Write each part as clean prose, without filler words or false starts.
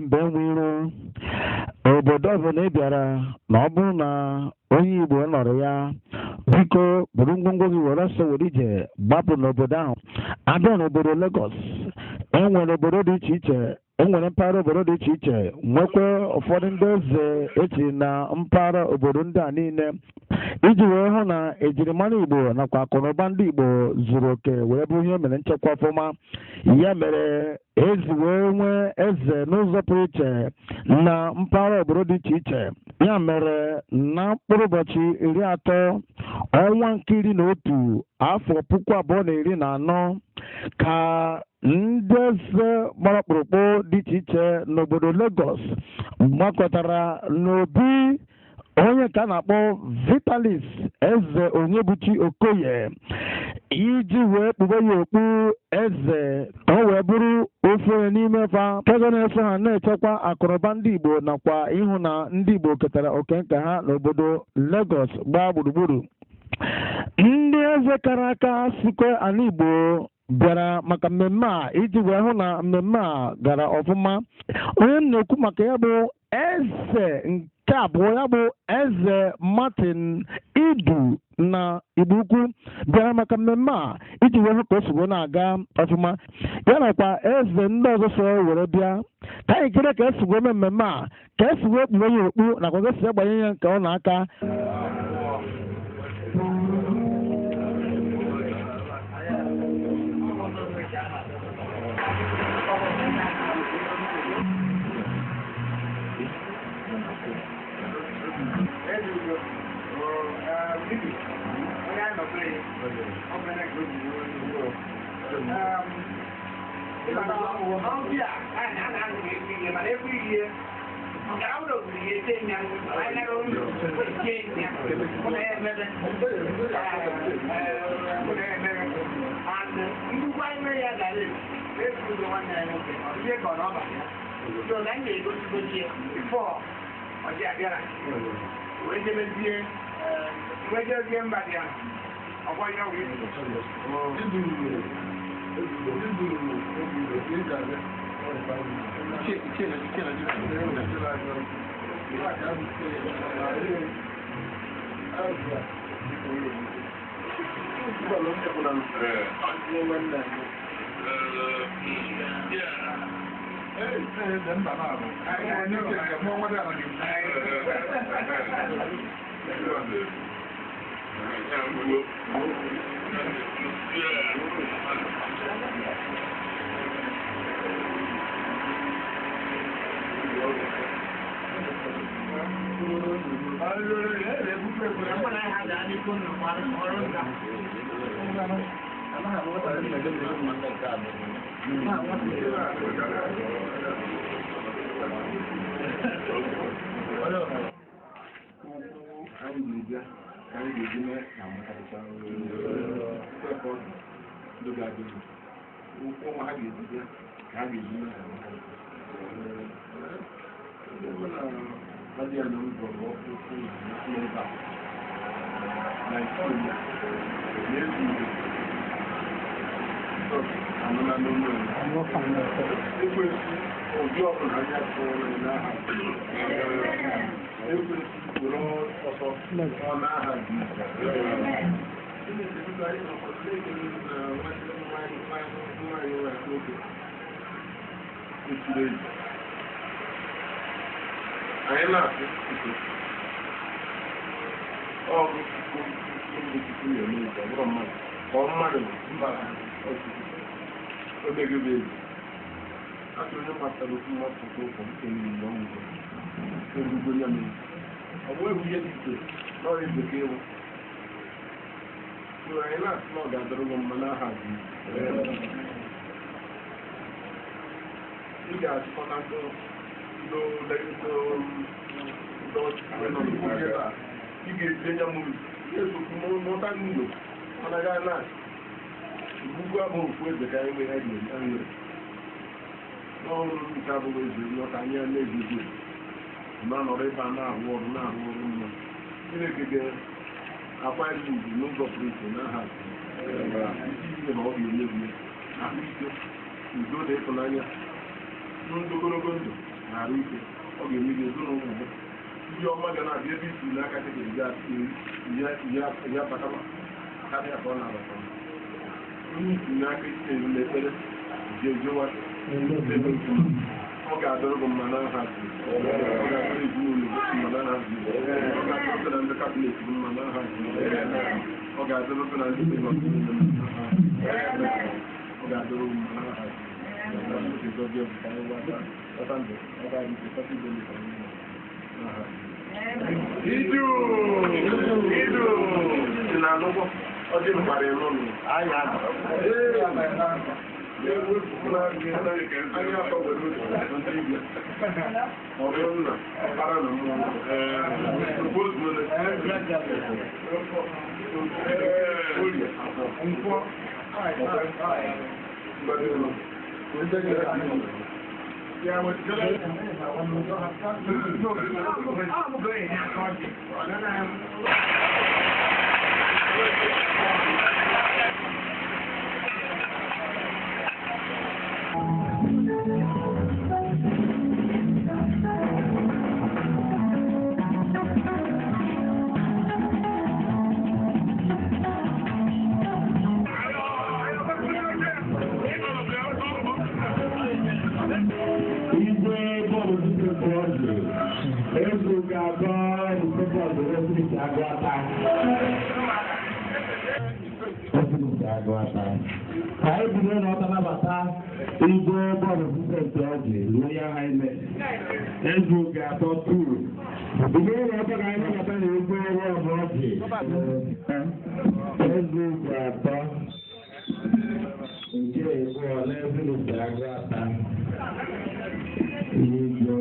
mbe nwiro obodo ọbụla ị bịara na ọ bụrụ na onye Igbo nọrọ ya biko buru ngwongwo gị were ọsọ were ije gbapụ n'obodo ahụ. Abịa n'obodo Lagos enwere obodo dị iche iche, enwere mpaghara obodo dị iche iche, nwekwa ụfọdụ ndị eze echi na mpaghara obodo ndị a niile iji wee hụ na ejirimara Igbo nakwa akụnụba ndị Igbo zuru oke wee bụ ihe mere nchekwa ọfụma. Ya mere ezi wee nwee eze n'ụzọ pụrụ iche na mpaghara obodo dị iche iche. Ya mere na mkpụrụ ụbọchị 30 ọnwa nke 11 afọ 2014 ka ndị eze gbara ọkpụrụkpụ dị iche iche n'obodo Lagos gbakọtara n'obi onye ka a na-akpọ Vitalis eze Onyebuchi Okonye iji wee kpube ya okpu eze ka o wee bụrụ ofu onye n'ime fa kego na-eso ha na-echekwa akụnụba ndị Igbo nakwa ịhụ na ndị Igbo ketara oke nke ha n'obodo Lagos gbaa gburugburu. Ndị eze kara aka sikwa ala Igbo bịara maka mmemme a iji wee hụ na mmemme a gara ọfụma. Onye na-ekwu maka ya bụ eze nke abụọ, ya bụ eze Martin Idu na Igbo Ukwu bịara maka mmemme a iji wee hụ ka o sigbo na-aga ọfụma. Ya nakwa eze ndị ọzọ so were bịa ka anyị kere ka esigbo eme mmemme a, ka esigbo ekpube ya okpu nakwa ka esi agbanye ya nke ọ na-aka. na-arụ ike ọ ga-eme gị ezinụlọ ndị ọma ga na-abịa ebe isi n'aka ya batama karịa ka ọ na-abata onye isi n'aka isi elu n'ekpere ji ejewa ọ ga-adọrọ gị mma n'aha ọ ga-adọrọ ezinụlọ mma n'aha ọ ga-adọrọ na ndị kabinet mma n'aha ọ ga-adọrọ na ndị ọ ga-adọrọ mma n'aha Idu si na anụgbọ ọ dị mkparị n'ụlọ anya anya afọ were ụzọ ndị igwe ọ bụrụ nna ọkpara na mmụọ nkwọ Yeah, what's good? Hai bulan nota bata ibu baru bukan saja Royal Highness Ezeigbo atau tu ibu nota kaya kata ibu baru Ezeigbo atau ibu oleh ibu jaga ibu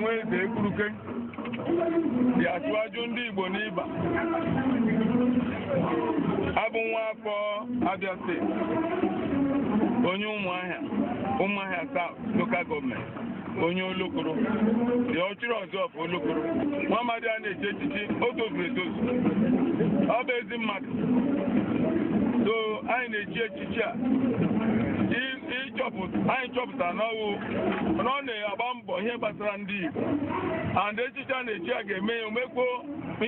enwe eze ekuruke dị achụajụ ndị Igbo n'ịba abụ nwa afọ Abia steeti onye Ụmụahịa South Local Government onye Olokoro dị ọchịrị ọzọ of Olokoro Nwaamadi a na-eche echichi o tozuru etozu ọ bụ ezi mmadụ so anyị na-echi echichi a anyị chọpụtara na ọ na-agba mbọ ihe gbasara ndị Igbo and echichi a na-echi a ga-eme ya omekwo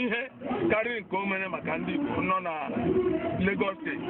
ihe karịrị nke o mere maka ndị Igbo nọ na Lagos steeti.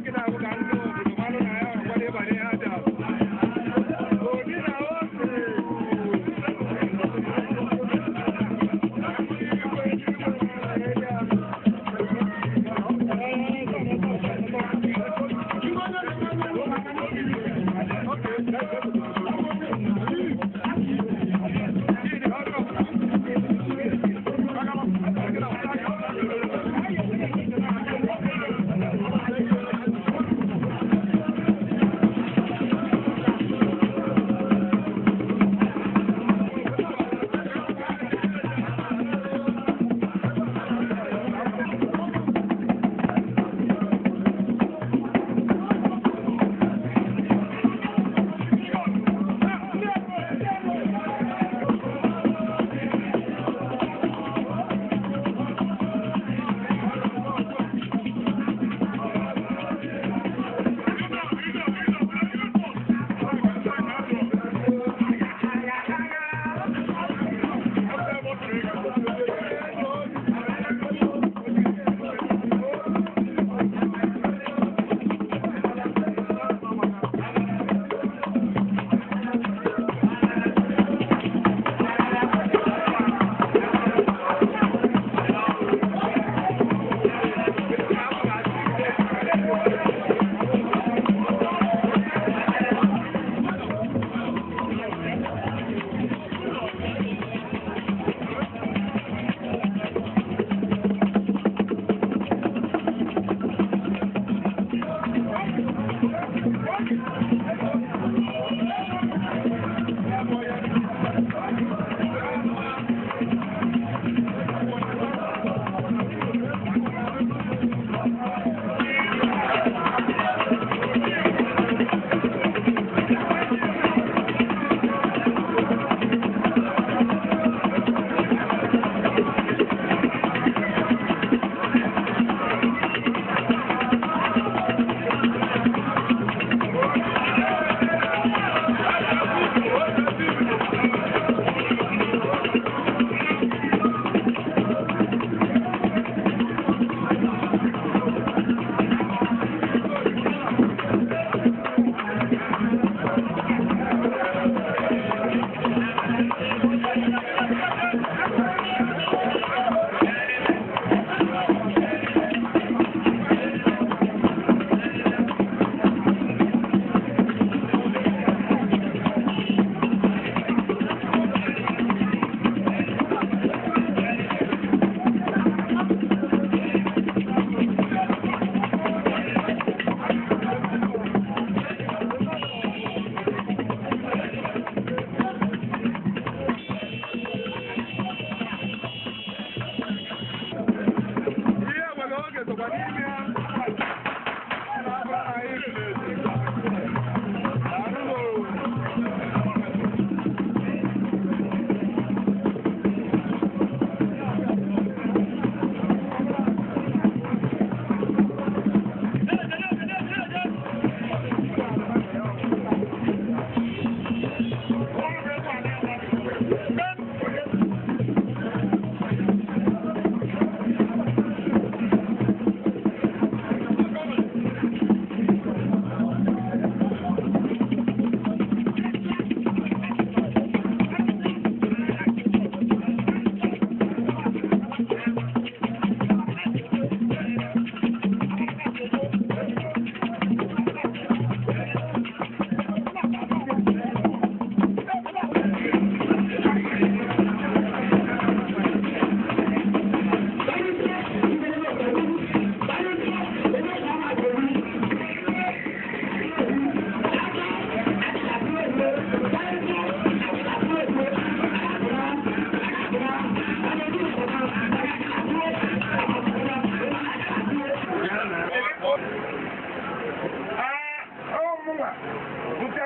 Get out.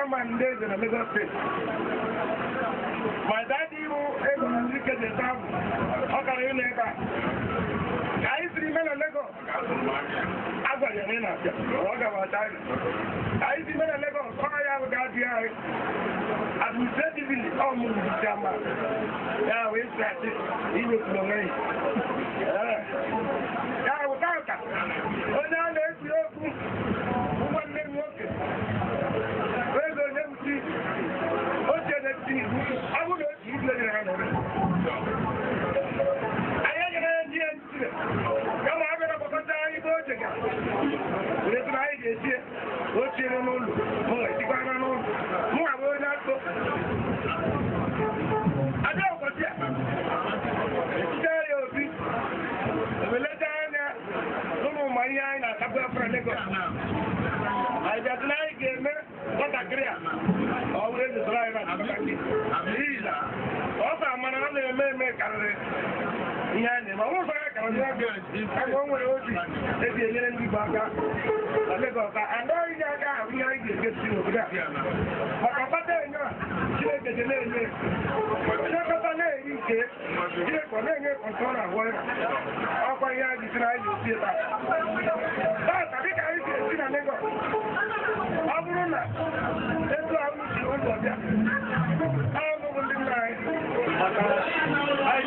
chairman days in Lagos State. My daddy was able to get I used to remain a Lagos. I got your name. I used to remain a Lagos. I have got the eye. Administratively, almost the chairman. Yeah, we started. He was the name. Yeah, without that. Oh, now let's go. Who was name working? Where's the name? What's the name? I would have seen the name. Come on, I'm going to go down your boat again. Let's ride it here. What's your name? Oh, it's going on. Who are we not go? I don't want to tell you. The letter, no more money. I have a friend. I just like him. What a career. Always drive at the back. Also, I'm going to make a yeah, I'm going to go to the back. I know you got we are going to get you over there. But I'm not telling you, you get the name. But you're not a name, you get it for me. I'll find out you try to see that. But I think I get a nigga. I'm going to let's go out with you over there. I'm going to lie. I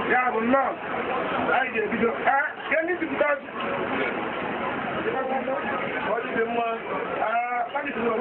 yeah, but no. I did because can you do that? What is the one? What is the one?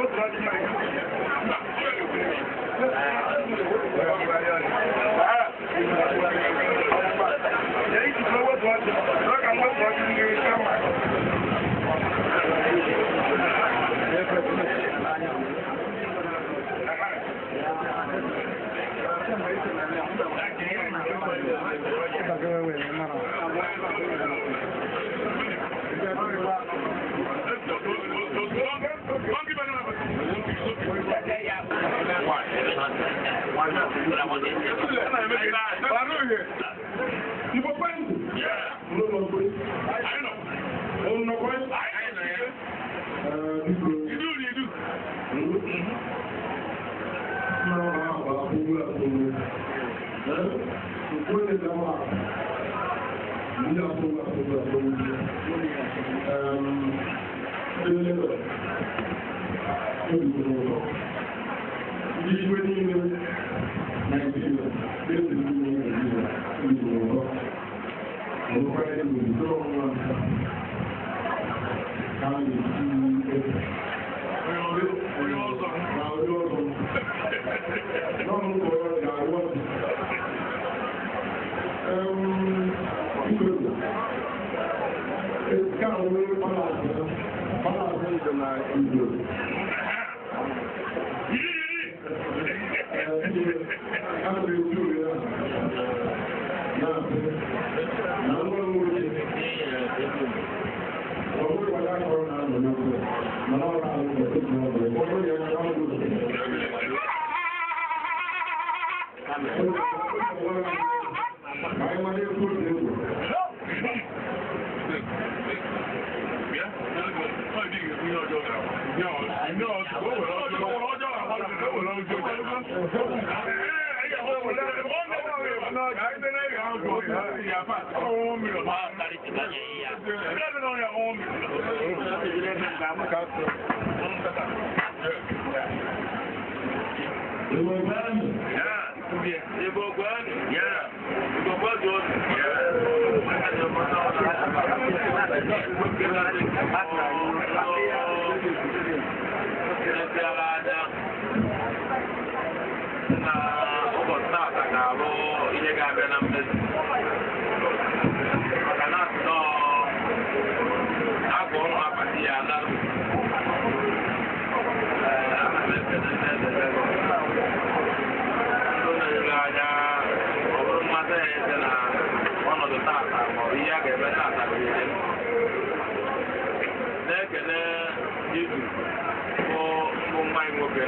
ụmụ nwanyị nwoke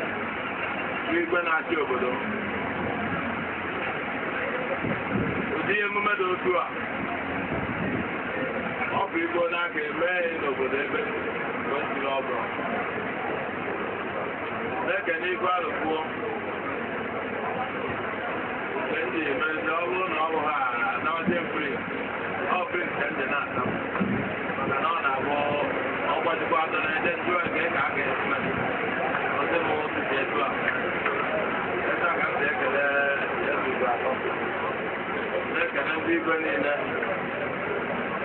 n'igwe na-achị obodo ụdị emume dị otu a ọ bụ igbo n'aka eme n'obodo ebe gosiri ọ bụrụ na-ekene igwe alụkwuo nke ndị emezi ọ bụrụ na ọ bụ ha anaghịzi mfri ọ bụ nke ndị na-ata maka na ọ na-abụ ọgbajikwa atọ na eje njụ nke ka a ga-esi ọdị m otu dị etu a ebe a ka m si ekele Ezeigbo atọ na-ekele ndị igwe niile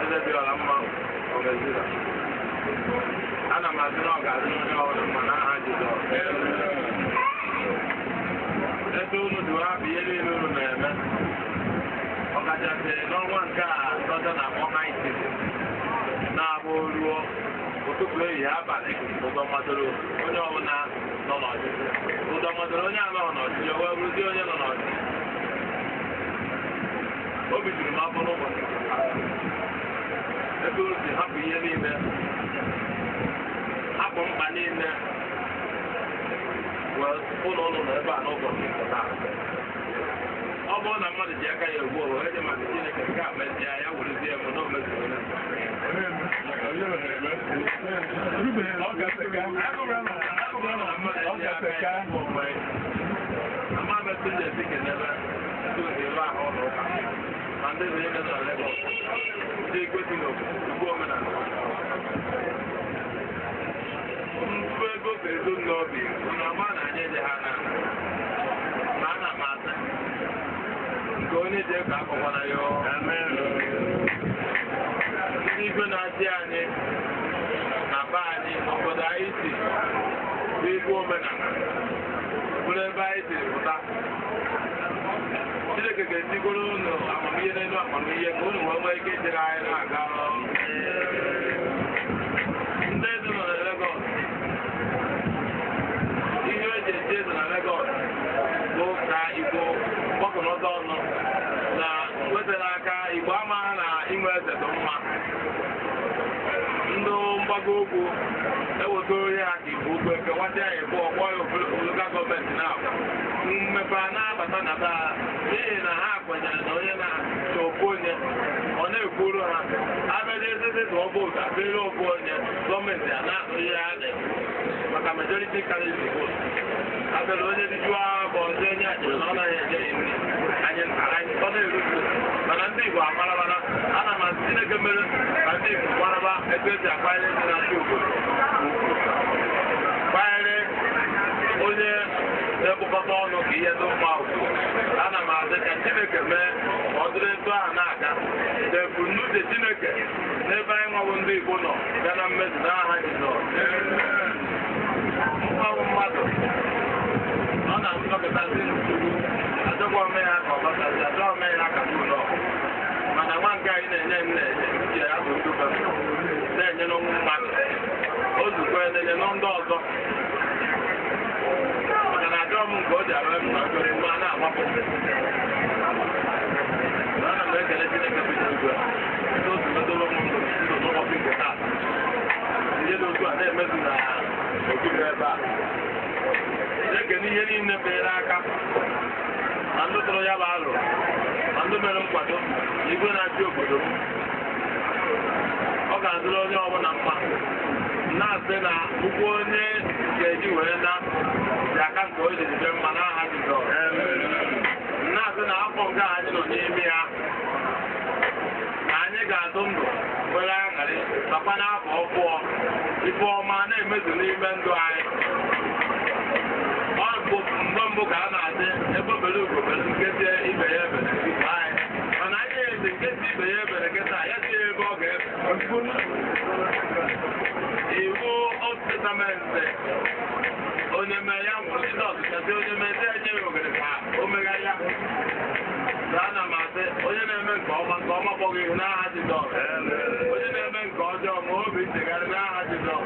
eze dị ọla mma omezira ana m asị na ọ ga-adị onye ọbụla mma n'aha Jizọs ebe unu dị hapụ ihe niile unu na-eme ọkachasị n'ọnwa nke a dọta na akpọ haiti na-abụ ruo ụtụtụ ehihie abalị ụdọ madoro onye ọbụla nọ n'ọchịchị ụdọ madoro onye anọ n'ọchịchị wee bụrụzi onye nọ n'ọchịchị obi juru m afọ n'ụbọchị ebe unu si hapụ ihe niile hapụ mkpa niile ụlọ ụlọ nọ ebe a n'ụbọchị taa ọ bụrụ na mmadụ ji aka ya egbu owe dị maka Chineke nke a mezie ya werezie m na omezuo amametụ ndị esi kenebe ndị ozi ebe ahụ ụlọ ụka ma ndị ezi ebe na Legọs ndị ekwesị n'ugwu omenala mfu ego ka ezo n'obi na ọma na anyị dị ha na ma a na m asị nke onye ji ka akọkwana ya ndị igwe na-achị anyị na be anyị obodo anyị si bụ igwe omenala bụrụ ebe anyị siri pụta Chineke ga-etigoro unu amamihe n'elu amamihe ka unu wee nwee ike ijere anyị na-aga ndị eze nọ na Legọs ihe eji eji eze na Legọs bụ ka Igbo gbakọnọta ọnụ na wetara aka Igbo amaghị na inwe eze dị mma ndị mgbago ugwu eweta onye ha ka Igbo ugwu ekewacha ya ebu ọgbọ ya local gọọmenti na-abụ mmepe a na-abata na taa n'ihi na ha kwenyere na onye na-achọ ofu onye ọ na-ekwuru ha abịaja ezeze tụọ vootu abịara ofu onye gọọmenti a na-atụ ihe ha na maka majority carries the vote abịara onye dijuo bụ ọzọ onye achịrị na ọ naghị eje nri anyị ọ na-erufu mana ndị Igbo amarabana ana m asị Chineke mere ka ndị Igbo maraba ebe esi akpanyere ndị na-achị obodo kpanyere onye na-ekpokọta ọnụ ka ihe dị mma ugwu ana m asị ka Chineke mee ọ dịrị etu ahụ na-aga na ebumnuche Chineke n'ebe anyị nwabụ ndị Igbo nọ bịa na mmezu n'aha Jizọs mmanwụ mmadụ ọ na-azụkọtazi nsogbu achọkwa ome ya ka ọ gbatazi achọ ome ya ka ụlọ mana nwa nke anyị na-enye na-enye uche ya bụ nduba na-enye n'ụmụ mmadụ ozugbo na-enye na ndị ọzọ maka na achọ m nke o ji arụ ebe mgbe a na-agbapụ ana m ekele Chineke bụ igwe ndị otu medoro m ndụ n'ụbọchị nke taa ndị dị otu a na-emezu na ogige ebe a na-ekene ihe niile bere aka ma ndị tụrụ ya bụ alụ ma ndị mere nkwado igwe na-achị obodo m ọ ga-adịrị onye ọbụla mma na-asị na ụkwụ onye ga-eji wee na ji aka nke o jibe mma n'aha Jizọs na-asị na afọ nke anyị nọ n'ime ya na anyị ga-adụ ndụ nwere aṅụrị bakwa n'afọ ọfụọ ife ọma na-emezu n'ime ndụ anyị ọ bụ mgbe mbụ ka a na-adị ebe obere ugobere nkezi ibe ya ebere ibe anyị mana anyị ezi nkezi ibe ya ebere nketa ya si ebe ọ ga-ebe iwu Old Testament onye mee ya nwụrụ Jizọs kasị onye mezi enye ya ogere ka o megharịa ana m asị onye na-eme nke ọma kpọghị ihu n'aha Jizọs onye na-eme nke ọjọọ ma obi nchegharị n'aha Jizọs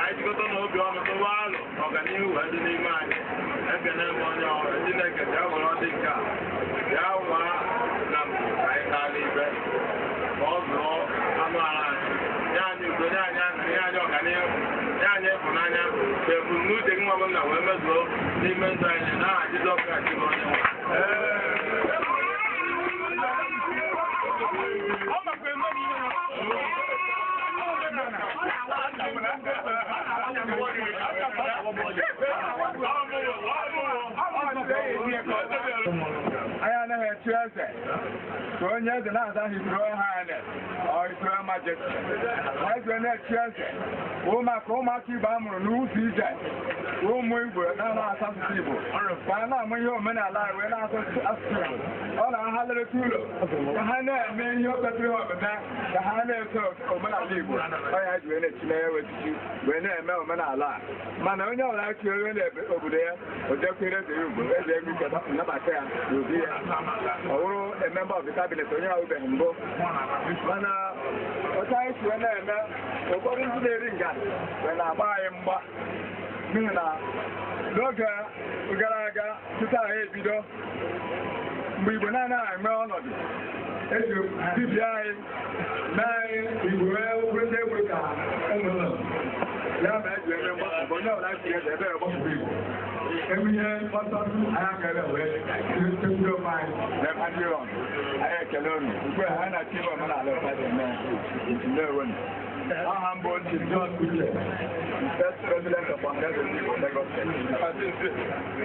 anyị jikọta na obi ọnụ tụwa alụ ọganihu wee dị n'ime anyị ekene m onye ọrụ Chineke bịa nwere ọdị nke a bịa nwa na mbụ ka anyị taa n'ibe ma ọ zụọ anụ ala anyị nye anyị udo nye anyị aṅụrị nye anyị ọganihu nye anyị ite nwa m na wee mezuo n'ime ndụ anyị na aha Jizọs Kraịst bụ onye nwe. I anaghị echi eze ka onye eze na-azaghị His Royal Highness or His Royal Majesty. Eze na-echi eze bụ maka ụmụaka Igbo a mụrụ n'ụzọ ije ụmụ Igbo na-asụ asụsụ Igbo ka a na-amụ ihe omenala anyị wee na-asụ asụsụ Igbo. Ọ na-ahalerịta ụlọ ka ha na-eme ihe kwesịrị omume ka ha na-eso omenala Igbo. Ọ ya ji wee na-echi na ya wechichi wee na-eme omenala a. Mana onye ọbụla chiere n'obodo ya o jekwere eze ya ugwu eze ego ike nnabata ya n'obi ya. Ọ bụrụ a member of the cabinet onye ahụbeghị mbụ. Mana otu anyị si wee na-eme ụfọdụ ndị na-eri ngana wee na-agba anyị mgba n'ihi na n'oge gara aga tupu anyị ebido mgbe Igbo na-anaghị enwe ọnọdụ eji dibịa anyị na Igbo wee egwe ka ụmụnọ ya ma eji eme mgbasọ onye ọbụla si eze ebe gbasoro Igbo ebe ihe mgbasọ anyị ga-ebe wee tekwuru ofe anyị na ebe ndị ọnụ anyị ekele unu ugbu a ha na-achị Igbo omenala ụfọdụ eme ndewo. Aha mbụ Chief John Uche, First President of Onyebuchi, Lagos State.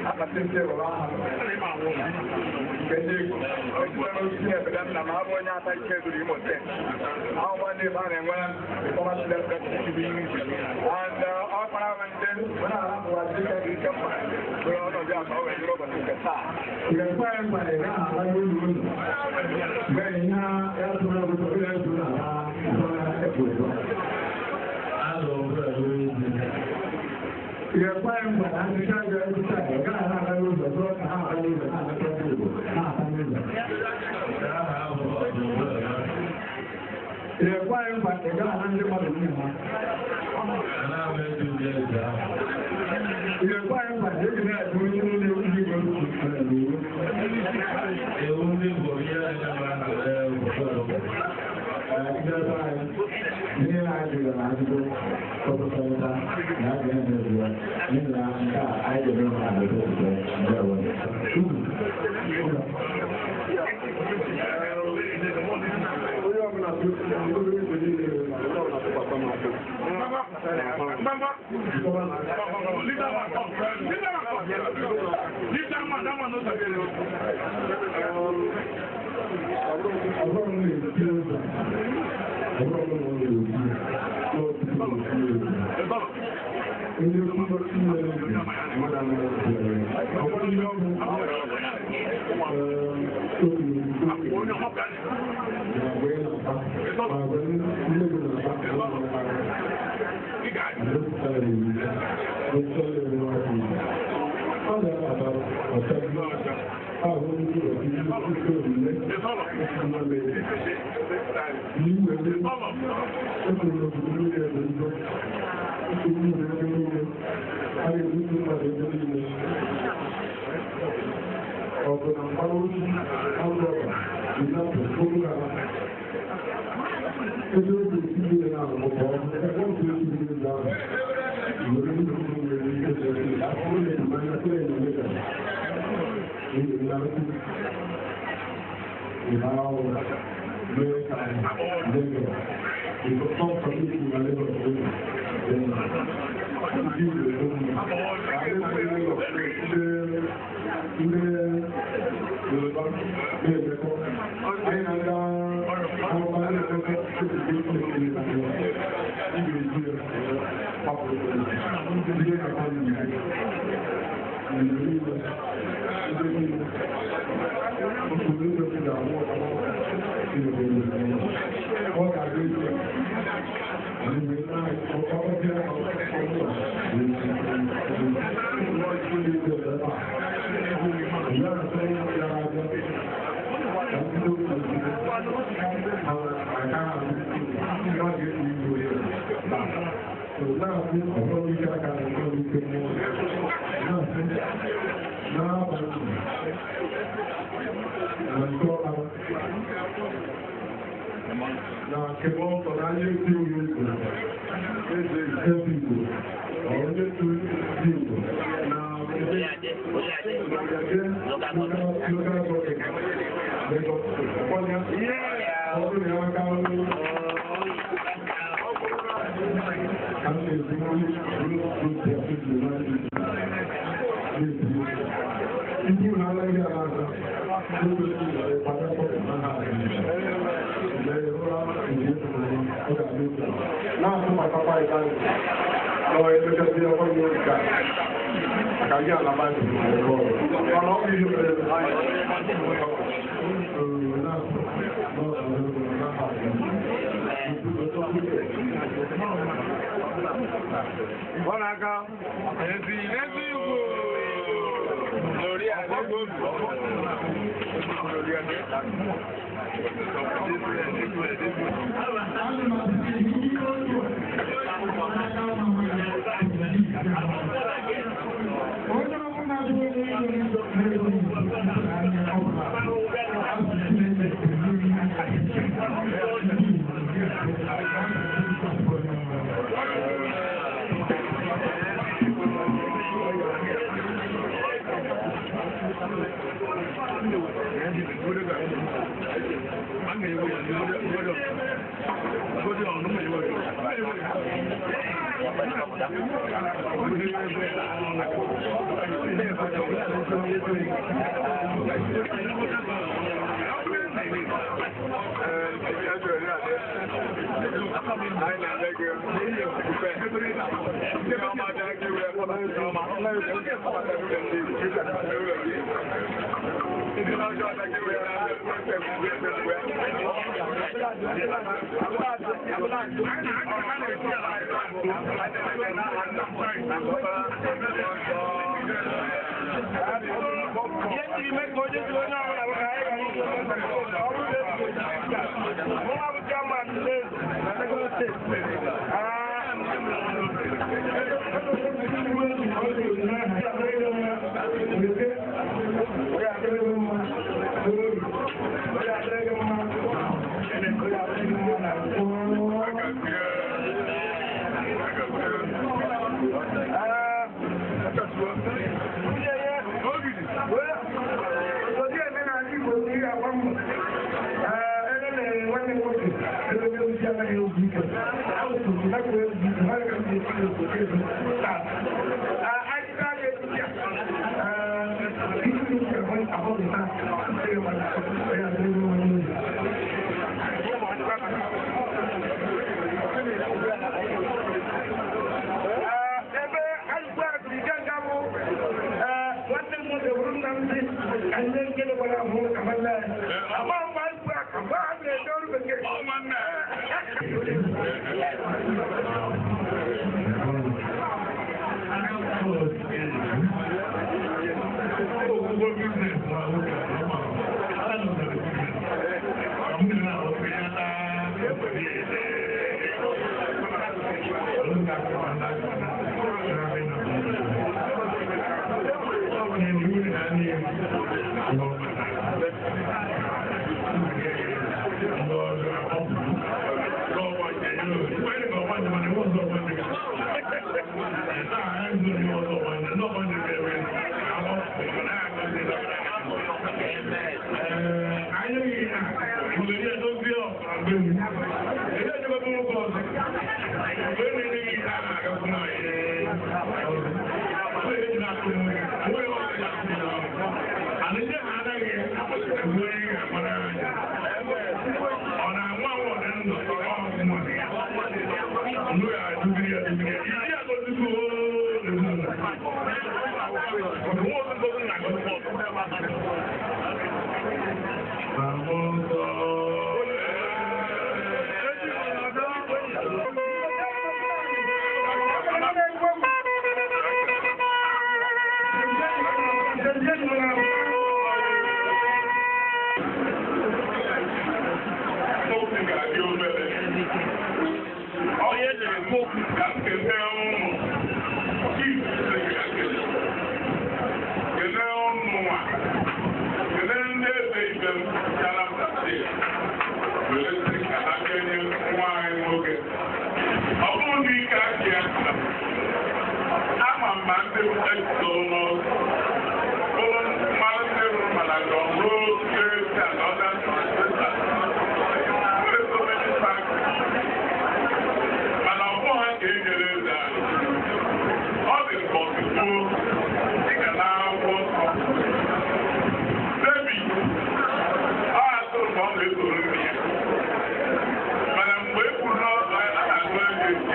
Akpatịntị rụrụ aha nke ndị Igbo. Ejidere osisi ebede m na ma abụ onye ata ike duru Imo Steeti. Ahụkwa ndị ebe a na-enwe Reformer Student President. And ọ kpara m ndị onye ala bụwa dịka dị ike mma bụrụ ọnọdụ a ka ọ wee jiri ụbọchị nke taa. Mgbe anyị gbara ị ga-aha ụlọ ụlọ mgbe ihe ya tụrụ ọgụgụ ụlọ ezu na ha ìrẹ̀pá ẹ̀mọ̀ àti ṣáàjọ ẹ̀kúta ẹ̀gá àrá lóògbé tó ọ̀tà àrá lóògbé náà lọ́pọ̀ ìrẹ̀pá ẹ̀mọ̀ ẹ̀gá àrá ní mọ́lù ní ìmọ̀ ìrẹ̀pá ẹ̀mọ̀ ẹ̀gá náà tó ní ilé orí Ezeigbo Lagos State. Okonye? Yeah. Ọdún ni wọ́n ká ń lò. Àwọn Ezeigbo ní ìlú tó tẹ̀ sí ìlú náà ní ìlú. Ìlú náà lẹ́yìn àlàáfíà. Ló tó ti ìpàdé pọ̀ náà. Ìlẹ̀ ìrora ìdí ọ̀dà lóko. Náà fún àpapọ̀ ìbáraẹ̀. Àwọn ẹgbẹ́ tí ọkọ̀ yóò gbà. Àkàgé àlàbà ìdìbò ọ̀rọ̀. Ọ̀nà ọ̀gbìn yóò bẹ̀rẹ̀. Bọ́lága, Ezeigbo, Oriade, Ezeigbo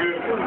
Thank you.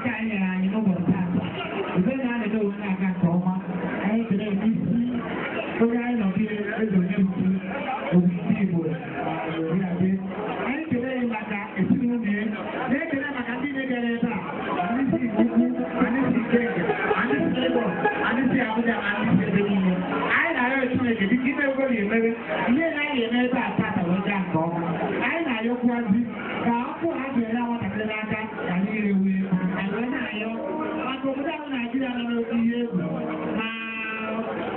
aka anyị nyere anyị n'ụbọchị taa ebe na-adịdo onwe na-aga nke ọma anyị kere n'isi onye anyị nọgide eze Onyebuchi Obisi Igbo Oriade anyị kere ya maka ezinụlọ ya na-ekele maka ndị na-egere ebe a ndị si Ikwu ndị si Ikenge ndị si Lagos ndị si Abuja na ndị si ebe niile anyị na-arịọ Chineke dịka ime ego na-emere ihe na-anyị eme ebe a tata wee gaa nke ọma anyị na-arịọkwazi ka ọkụ ha ga-ere nwatakịrị n'aka ka niile wee anyị wee na-arịọ maka obodo ahụ Naijiria nọ n'oke ihe egwu ma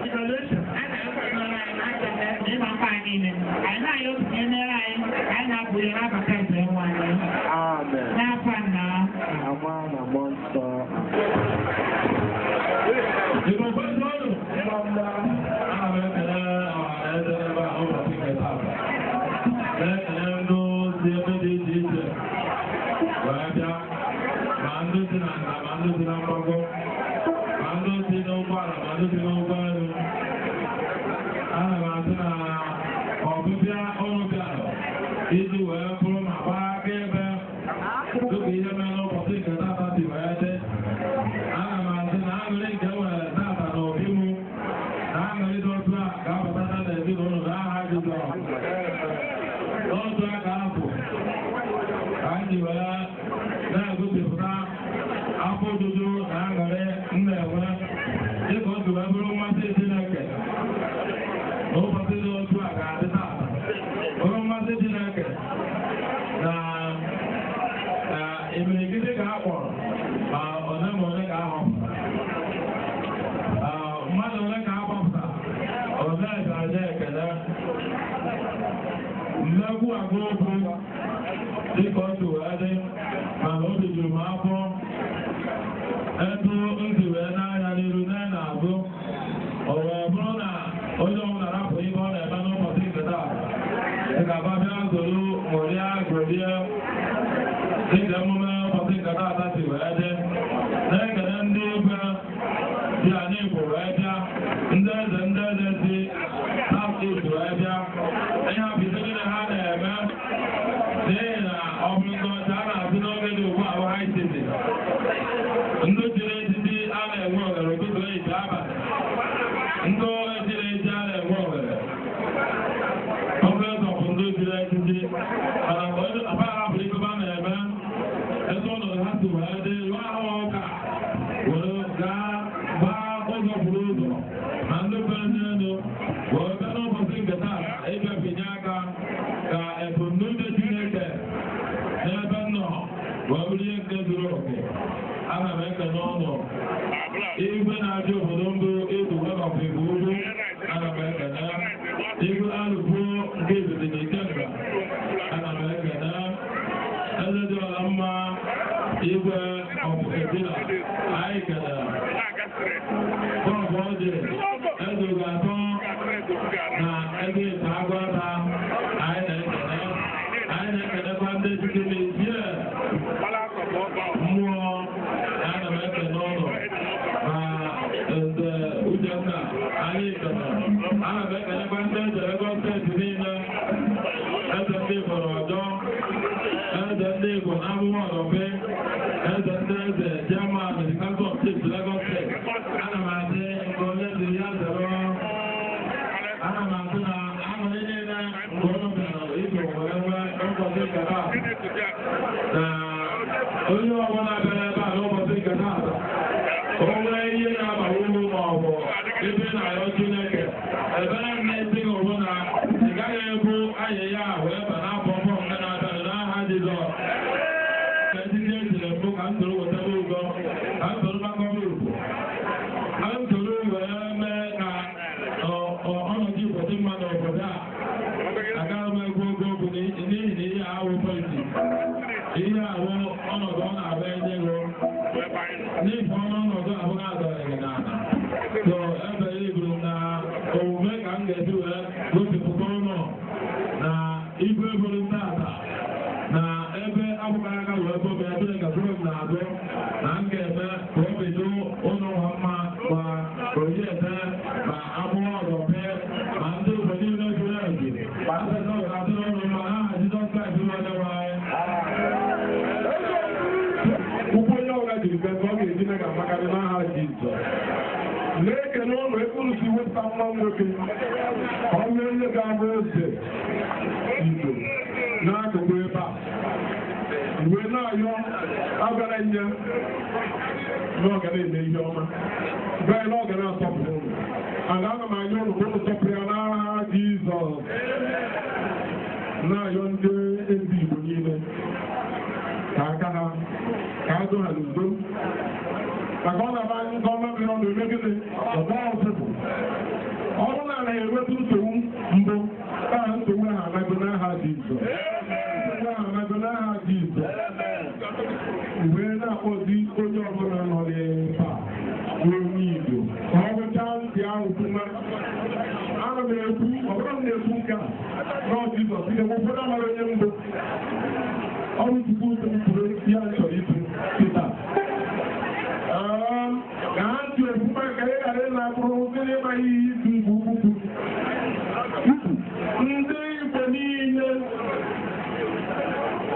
evaluation a na-akọrọ anyị ịma mkpa anyị niile anyị na-arịọ tinye mere anyị na-apụghị n'abata eze nwa anyị n'afọ nna Ama na mmụọ nsọ. Chineke amakarị n'aha Jizọs. Na-ekele ụlọ ebe unu si wepụta nwa nwoke ọnụ onye ga-abụ eze Igbo n'akụkụ ebe a. Mgbe na-ayọ agara nye n'ọgara eme ihe ọma gaa n'ọgara asọpụrụ ụlọ aga ana m anya ụlọ ụlọ sọpụrụ ya n'aha Jizọs. Na-ayọ ndị ezi Igbo niile ka aka ha ka azụ ha n'udo maka ọ na-aba anyị nke ọma mere ọnụ emegide ọba ọzọbụ ọ bụrụ na anaghị enweta nsogbu mbụ taa nsogbu ahụ anago n'aha Jizọs. Mgbe na-akpọzi onye ọbụla nọ n'ebe a onye Igbo ka ọ gụchaa ntị ahụ fụma. Ana m ekwu ọ bụrụ m na-ekwu nke a n'ọ Jizọs ihe ụfọdụ amara onye mbụ ọrụ tupu ụzọ mkpụrụ ihe a chọrọ ịbụ Pita ka ha ntị ofụma ka ị ghara ịna-abụrụ ndị ịmaghị ihe izu Igbo ukwu ndị Igbo niile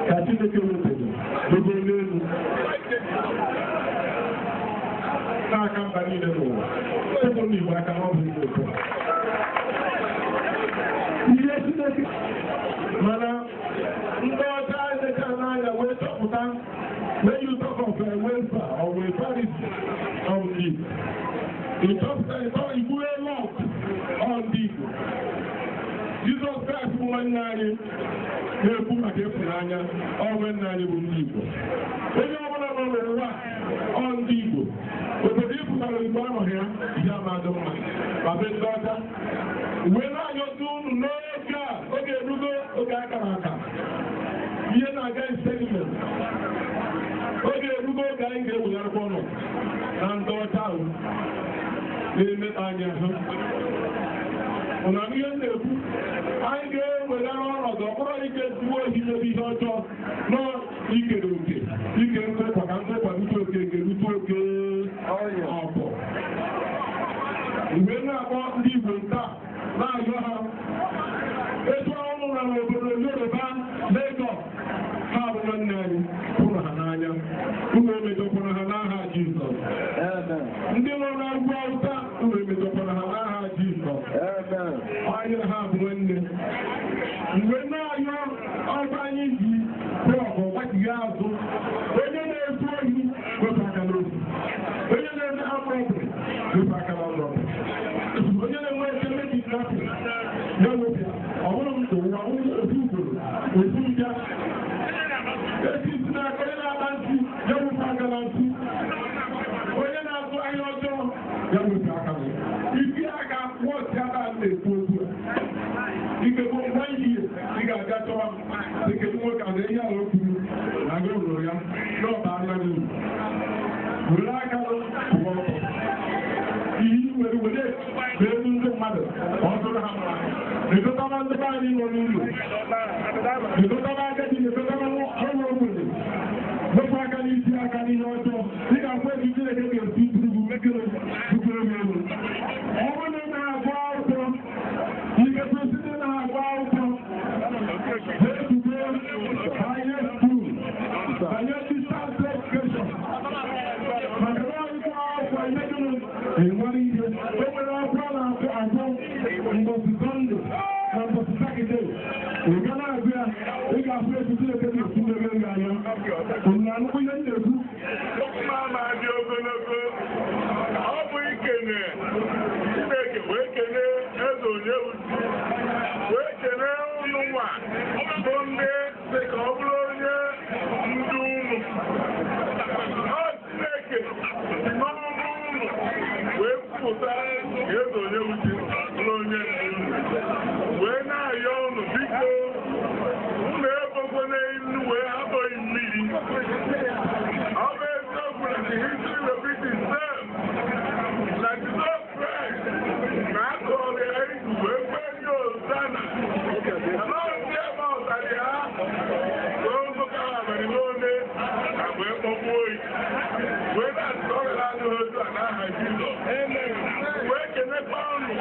ka Chineke wetara dogo n'elu n'aka mba niile n'ụwa ego n'Igbo aka n'ọbụ Igbo ihe Chineke mana ndị ọcha emecha n'anya wee chọpụta when you talk of a welfare or a parity of the you chọpụta Igbo a lot on the Jesus Christ bụ nwanne anyị na-ekwu maka ịfụnanya ọnwe nna anyị bụ ndị Igbo. Onye ọbụla nọ n'ụwa ọ ndị Igbo obodo ịpụtara Igbo anọghị ya ihe amadụ mma ma be ndị ọcha wee na-anyọta unu n'oge a oge erugo oge akara aka ihe na-aga experiment oge erugo oge anyị ga-ewegharịkwa ọnụ na ndị ọcha ahụ na-emeta anyị ahụ na ihe na-ekwu anyị ga-ewegara ọnọdụ ọbụrụ ike zuo ohi mebe ihe ọjọọ nọ ikere oke ike nkekwa ka nkekwa rute oke ga-erute oke ọbọ mgbe na-akpọ ndị Igbo nta na-ayọ ha etu ọnụ na n'obodo Yoruba Lagos ha bụ nwanne anyị hụrụ ha n'anya unu emejọkwara ha n'aha Jizọs. Ndị nọ na ugwu Awụsa unu emejọkwara ha n'aha Jizọs. Anyị na ha bụ nwanne mgbe na-ayọ ọgba anyị ji bọọgụ gbachighị azụ onye na-ezu ohi wepụ aka n'ozi onye na-eme afrọbụ wepụ aka n'ọzọ onye na-enwe eke mebi trafik ya wepụ ọ bụrụ m ụwa ofu ugboro ofu mbịa esi isi n'aka onye na-aba ntị ya wepụ aka na ntị onye na-azụ ahịa ọjọọ ya wepụ aka na isi aka wọsi aka na-ekwu okwu ike bụ ngwa ihe ị ga-aga chọwa dịka nwoke a ihe ahụ o kwuru na gị ụlọ ya n'ọba anya n'ihu were aka pụọ ọtọ ihe were were elu ndị mmadụ ọ dụrụ ha mma na-edotaba ndị be anyị nọ n'ụlọ na-edotaba agadi na-edotaba ọrụ ogbenye wepụ aka n'isi aka n'ihe ọjọọ dị ka mgbe ezi Chineke ga-esi buru mekere bukere m elu ọ bụrụ na ị na-agụ akwụkwọ ikekwe site na-agụ akwụkwọ na-ebubo banye skul banye distance education maka na ọgụgụ akwụkwọ imegoro enwere ihe o nwere akwụkwọ na-agụ agụ mbọsị Sọnde na mbọsị Satọde ị ga na-agụ ya ị ga-afụ ezi Chineke na-esi mmebe gị anya unu anụkwu ihe m na-ekwu ma dị ogologo ọ bụ ikene Chineke wee kene eze Onyebuchi wee kene ụnụ nwa bụ ndị dị ka ọ bụrụ onye ndu unu ọ Chineke n'ọrụ unu wee kwupụta eze Onyebuchi bụrụ onye ndu unu wee na-ayọ unu biko unu ebokwana inu wee hapụghị mmiri ọ bụ eziokwu na the history repeats itself na Jesus Christ na-akọrọ ya izu wee kpee ndị Hosanna anọghị ebe ọtara ha wee ụzụka ha mere n'one na wee kpọgbuo oyi wee na-atụrọla anyị otu a n'aha Jizọs wee kenekwa unu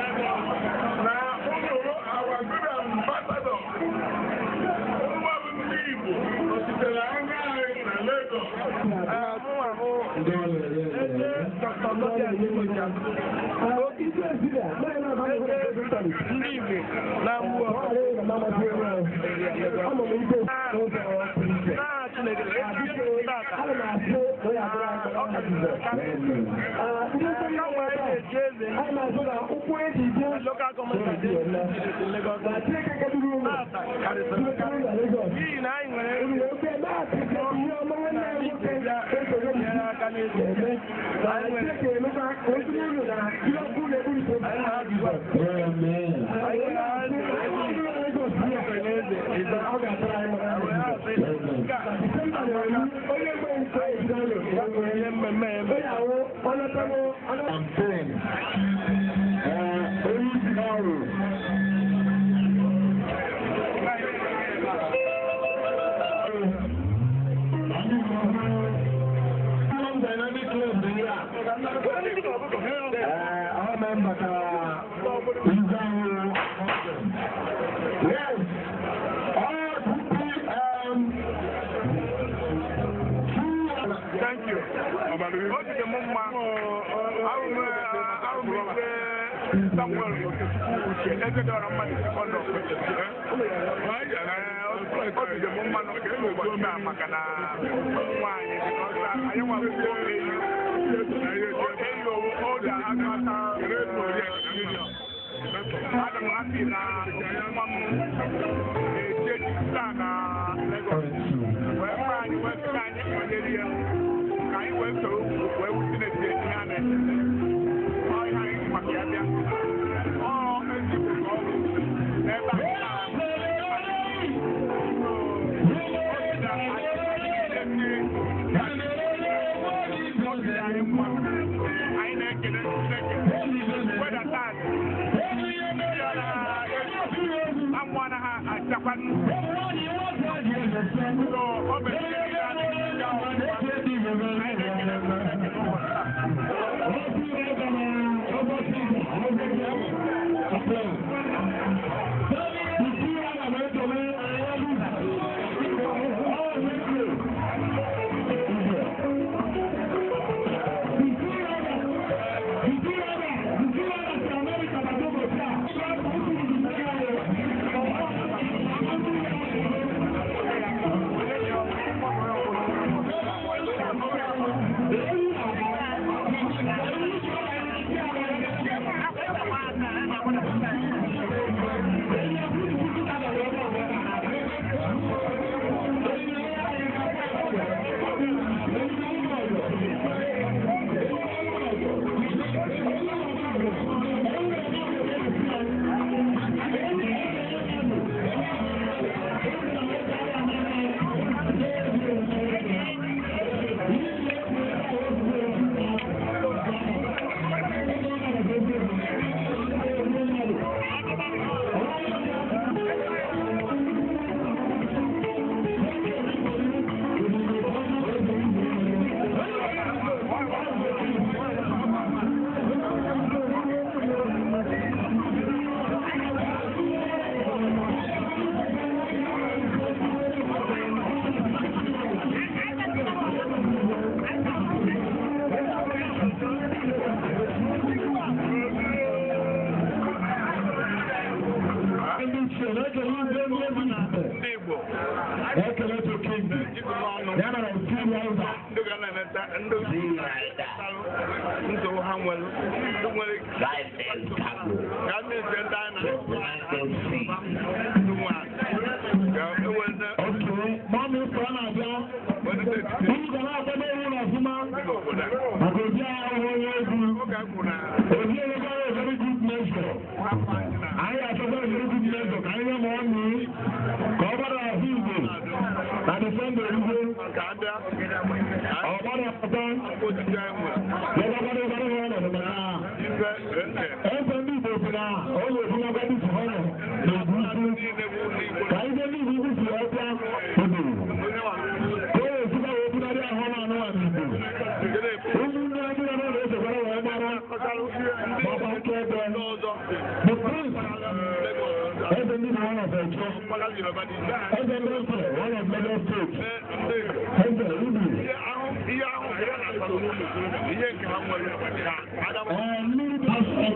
na unu our good ambassador ụmụ ndị Igbo nọchitere anya anyị na Lagos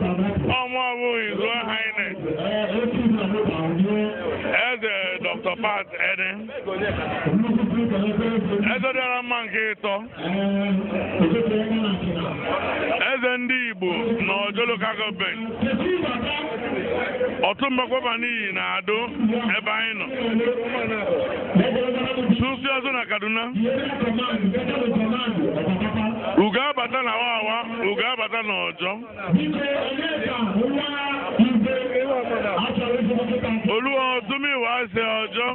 His Royal Highness Eze Dr. Pat Eden Eze dara mma nke ịtọ Eze ndị Igbo na Ojo Local Government Ọtụmbakwaba n'iyi na Ado ebe anyị nọ Susi ọzọ na Kaduna Ugo abata na Wawa Ugo abata na Ojo Olúwa Tumi wá ṣe ọjọ́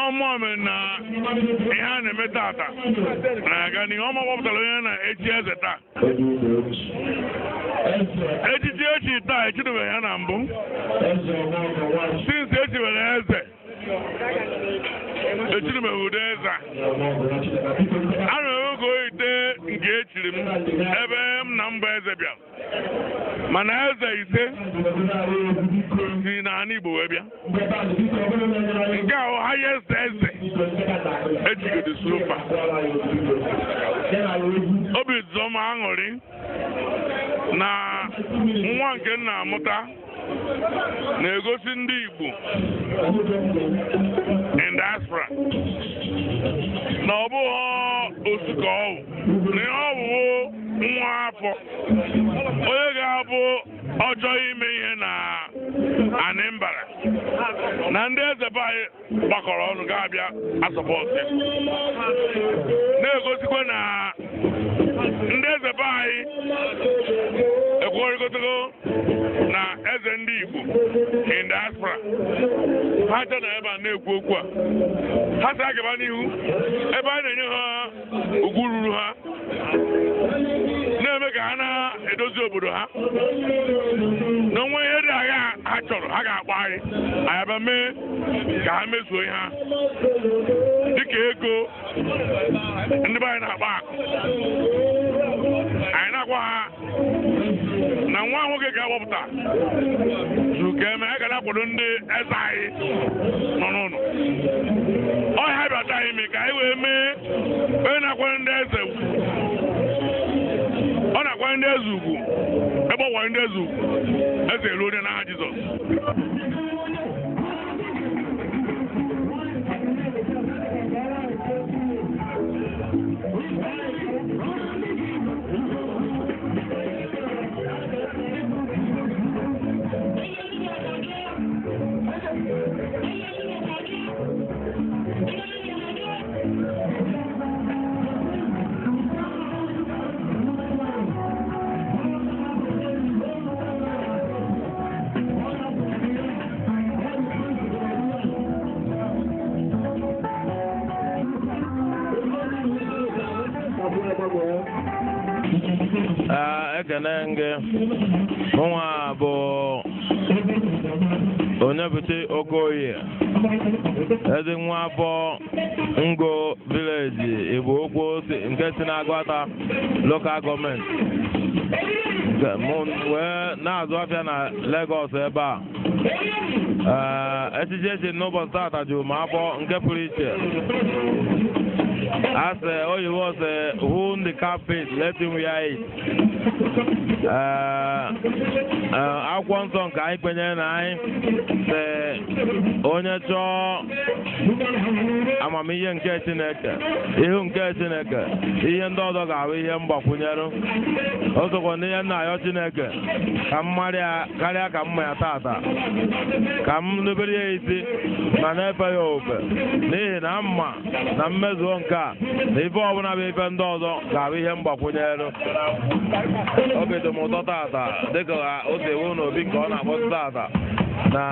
ọmọ mi na ihe a na-eme tata na-aga n'ihu ọmọ gbapụtara onye na-echi eze taa echichi echi taa echidobeghị ya na mbụ since echiwere eze echidobeghị ụdị eze a na-ewego ite nke echiri m ebe m na mba eze bịara mana eze ise si n'ala Igbo wee bịa nke ahụ highest eze ejigide sofa obi zọm aṅụrị na nwa nke nna amụta na-egosi ndị Igbo in diaspora na ọ bụghị otu ka ọ bụ na ihe ọ bụ nwa afọ onye ga-abụ ọjọọ ime ihe na Anambra na ndị eze be anyị gbakọrọ ọnụ ga-abịa asọpọtụ na-egosikwa na ndị eze be anyị ekwurịgotago na eze ndị Igbo in diaspora ha cha na ebe a na-ekwu okwu a ha si agaba n'ihu ebe a na-enye ha ugwu ruru ha na-eme ka ha na-edozi obodo ha na onwe ihe dị agha ha chọrọ ha ga-akpọ anyị abịa mee ka ha mezuo ihe ha dịka ego ndị be anyị na-akpa akụ anyị na-agwa ha na nwa nwoke ga-agbapụta zuru ka eme a ga na-akwado ndị eze anyị nọ n'ụlọ ọhịa bịata anyị mee ka anyị wee mee onye na-akwanye ndị eze ọ na-akwanye ndị eze ugwu ebe ọ gwara ndị eze ugwu eze elu onye n'aha Jizọs ekene nge nwa bụ Onyebuchi Okonye ezi nwa afọ Ngo village Igbo Okwu nke si na-Agwata local government wee na-azụ afịa na Lagos ebe a echichi echi n'ụbọchị tata juru m afọ nke pụrụ iche as oyibo say who the carpet let him wear it akwụkwọ nsọ nke anyị kwenyere na anyị onye chọọ amamihe nke Chineke ihu nke Chineke ihe ndị ọzọ ga-abụ ihe mgbakwunyere o sokwa n'ihe nna ayọ Chineke ka m marịa karịa ka m ma ya tata ka m rubere ya isi ma na-efe ya ofe n'ihi na mma na mmezuo nke a na ife ọbụla bụ ife ndị ọzọ ga-abụ ihe mgbakwunyere obi dị m ụtọ tata dịka o si ewu n'obi nke ọ na-akpọtụ tata na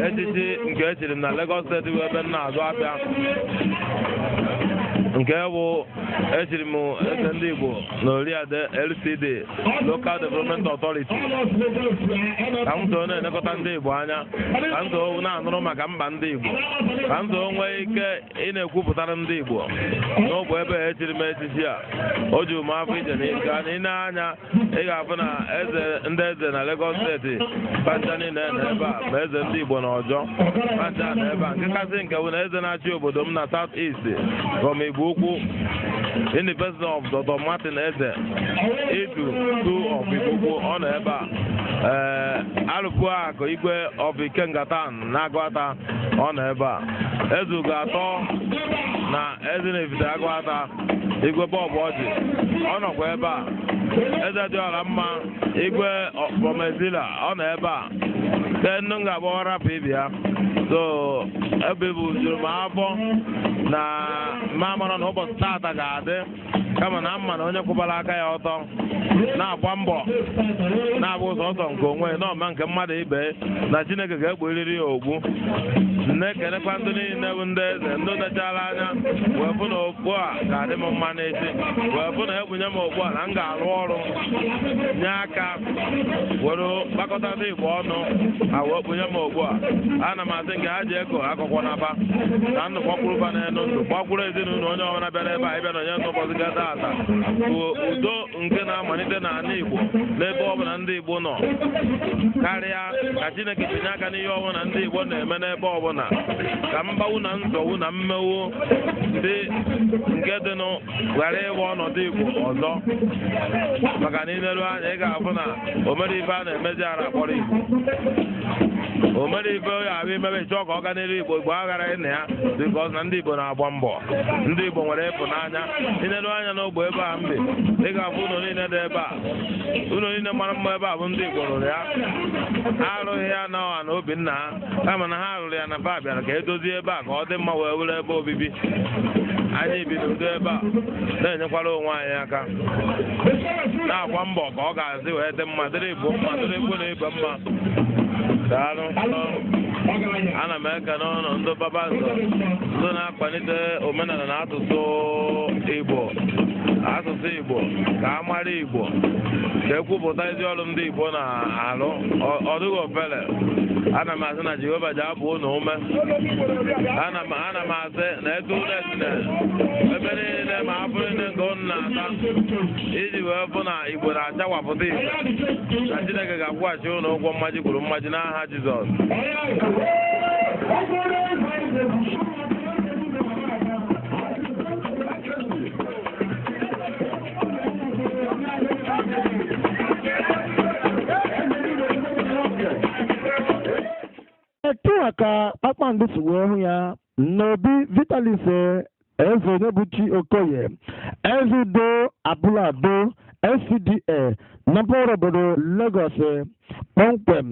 echichi nke echiri m na Lagos steeti bụ ebe m na-azụ afịa nke bụ echiri m eze ndị Igbo na Oriade Lcda Local Development Authority ka m so na-elekọta ndị Igbo anya ka m so na-anụrụ maka mba ndị Igbo ka m so nwee ike ị na-ekwupụtara ndị Igbo n'ogbe ebe echiri m echichi a o juru m afọ ije n'ike ị na-anya ị ga-afụ na ndị eze na Lagos steeti pancha niile na ebe a ma eze ndị Igbo na Ọjọọ pancha na ebe a nke kasị nke bụ na eze na-achị obodo m na South East from Igbo Ukwu in the person of Dr. Martin Eze Edu of Igbo Ukwu ọ nọ ebe a alụpụ akụ igwe of Ikengatan na Agụata ọ nọ ebe a ezugo atọ na eze na-efite Agụata igwe bọọbụ ọjị ọ nọkwa ebe a eze dị ọra mma igwe Bomezila ọ nọ ebe a ke nnu ga-agbawa rapụ ibi ya so ebe bụ juru m afọ na mamara na ụbọchị taata ga-adị kama na mma na onye kwụbara aka ya ọtọ na-agba mbọ na-abụ ụzọ nke onwe na ọma nke mmadụ ibe na Chineke ga-egburiri ya ogbu na-ekelekwa ndị niile bụ ndị eze ndị dechara anya wee bụ na okpu a ga-adị m mma n'echi wee bụ na ekpunye m okpu a na m ga-arụ ọrụ nye aka were kpakọta ndị Igbo ọnụ a wee kpunye m okpu a ana m asị nke ha ji ego akụkọ n'aba na ndụ kpọkwuruba n'elu ndụ kpọkwuru ezinụlọ onye ọbụla bịara ebe a ịbịa na onye ntụkwasị gata ata bụ udo nke na-amalite n'ala Igbo n'ebe ọbụla ndị Igbo nọ karịa ka Chineke tinye aka n'ihe ọbụla ndị Igbo na-eme n'ebe ọbụla ka mgbawu na nsogbu na mmewu dị nke dịnụ ghara ịwa ọnọdụ Igbo ọzọ maka na ineru anya ị ga-afụ na omere ibe a na-emezi ara akpọrọ Igbo omere ibe ya abịa imebe chọọ ka ọ ga n'iru Igbo aghara ịna ya bikọz na ndị Igbo na-agba mbọ ndị Igbo nwere ịfụnanya ineru anya n'ogbe ebe a mbe ị ga-afụ ụlọ niile dị ebe a ụlọ niile mara mma ebe a bụ ndị Igbo rụrụ ya ha arụghị ya na ọha na Obinna ha kama na ha rụrụ ya na ba bịara ka edozie ebe a ka ọ dị mma wee were ebe obibi anyị bido udo ebe a na-enyekwara onwe anyị aka na-agba mbọ ka ọ ga-azị wee dị mma dịrị Igbo mma dịrị Igbo na ibe mma daalụ ana m eke n'ọnụ ndị babanzo ndị na-akwalite omenala na asụsụ Igbo ka a mara Igbo ka ekwupụta ezi ọrụ ndị Igbo na-alụ ọ dịghị ofele ana m asị na Jehova ji abụ ụnụ ume ana m asị na etu ụlọ esine ebe niile ma afọ niile nke ụnụ na-ata iji wee bụ na Igbo na-achawapụta Igbo na Chineke ga-akwụghachi ụnụ ụgwọ mmaji kwuru mmaji n'aha Jizọs etu a ka Kpakpando si wee hụ ya n'obi Vitalis eze Onyebuchi Okonye Ezeigbo Abụlado Lcda na mpaghara obodo Lagos kpọmkwem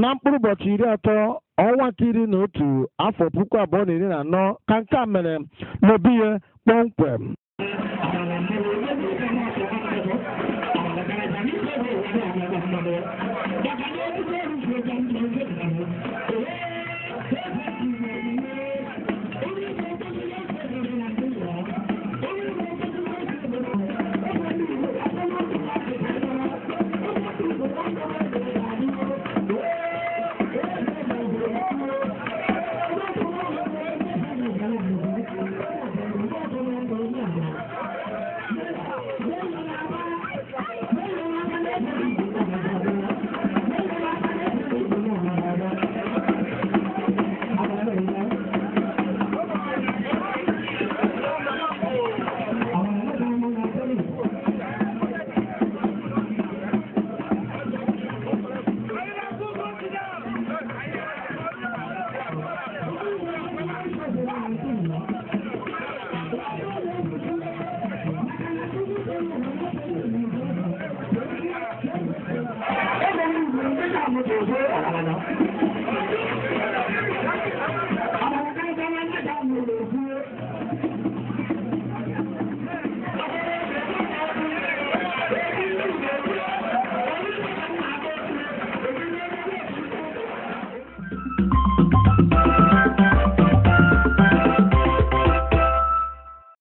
na mkpụrụ ụbọchị 30 ọnwa 11 afọ 2014 ka nke a mere n'obi ya kpọmkwem